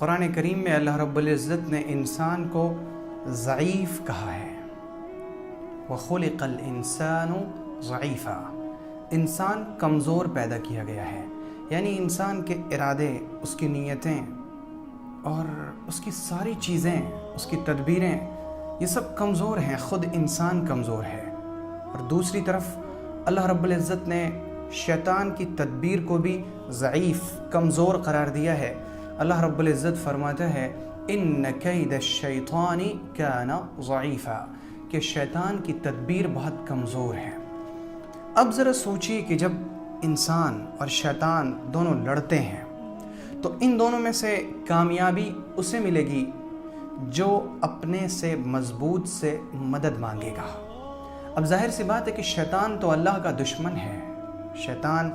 قرآن کریم میں اللہ رب العزت نے انسان کو ضعیف کہا ہے، وَخُلِقَ الْإِنسَانُ ضَعِيفًا، انسان کمزور پیدا کیا گیا ہے، یعنی انسان کے ارادے، اس کی نیتیں اور اس کی ساری چیزیں، اس کی تدبیریں، یہ سب کمزور ہیں، خود انسان کمزور ہے۔ اور دوسری طرف اللہ رب العزت نے شیطان کی تدبیر کو بھی ضعیف، کمزور قرار دیا ہے۔ اللہ رب العزت فرماتا ہے اِنَّ كَيْدَ الشَّيْطَانِ كَانَ ضَعِيفًا، کہ شیطان کی تدبیر بہت کمزور ہے۔ اب ذرا سوچئے کہ جب انسان اور شیطان دونوں لڑتے ہیں تو ان دونوں میں سے کامیابی اسے ملے گی جو اپنے سے مضبوط سے مدد مانگے گا۔ اب ظاہر سی بات ہے کہ شیطان تو اللہ کا دشمن ہے، شیطان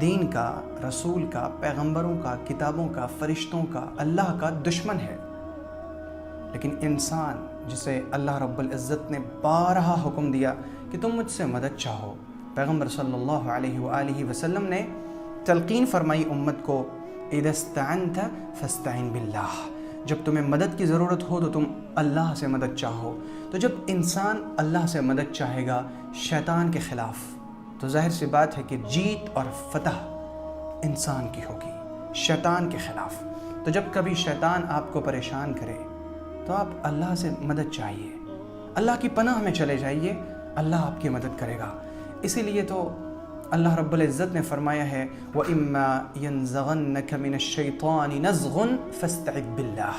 دین کا، رسول کا، پیغمبروں کا، کتابوں کا، فرشتوں کا، اللہ کا دشمن ہے۔ لیکن انسان جسے اللہ رب العزت نے بارہا حکم دیا کہ تم مجھ سے مدد چاہو، پیغمبر صلی اللہ علیہ وآلہ وسلم نے تلقین فرمائی امت کو اِذَا اسْتَعَنْتَ فَاسْتَعِنْ بِاللَّهِ، جب تمہیں مدد کی ضرورت ہو تو تم اللہ سے مدد چاہو۔ تو جب انسان اللہ سے مدد چاہے گا شیطان کے خلاف تو ظاہر سی بات ہے کہ جیت اور فتح انسان کی ہوگی شیطان کے خلاف۔ تو جب کبھی شیطان آپ کو پریشان کرے تو آپ اللہ سے مدد چاہیے، اللہ کی پناہ میں چلے جائیے، اللہ آپ کی مدد کرے گا۔ اسی لیے تو اللہ رب العزت نے فرمایا ہے وَإِمَّا يَنزَغَنَّكَ مِنَ الشَّيْطَانِ نَزْغٌ فَاسْتَعِذْ بِاللَّهِ،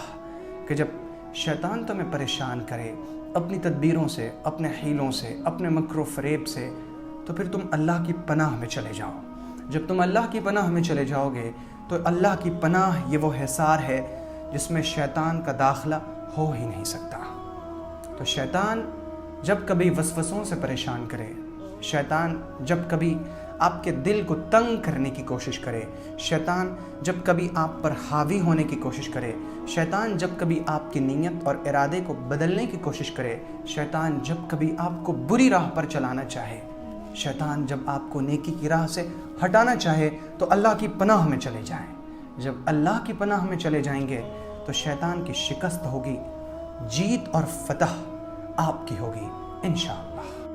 کہ جب شیطان تمہیں پریشان کرے اپنی تدبیروں سے، اپنے حیلوں سے، اپنے مکر و فریب سے، تو پھر تم اللہ کی پناہ میں چلے جاؤ۔ جب تم اللہ کی پناہ میں چلے جاؤ گے تو اللہ کی پناہ یہ وہ حصار ہے جس میں شیطان کا داخلہ ہو ہی نہیں سکتا۔ تو شیطان جب کبھی وسوسوں سے پریشان کرے، شیطان جب کبھی آپ کے دل کو تنگ کرنے کی کوشش کرے، شیطان جب کبھی آپ پر حاوی ہونے کی کوشش کرے، شیطان جب کبھی آپ کی نیت اور ارادے کو بدلنے کی کوشش کرے، شیطان جب کبھی آپ کو بری راہ پر چلانا چاہے، شیطان جب آپ کو نیکی کی راہ سے ہٹانا چاہے تو اللہ کی پناہ میں چلے جائیں۔ جب اللہ کی پناہ میں چلے جائیں گے تو شیطان کی شکست ہوگی، جیت اور فتح آپ کی ہوگی انشاءاللہ۔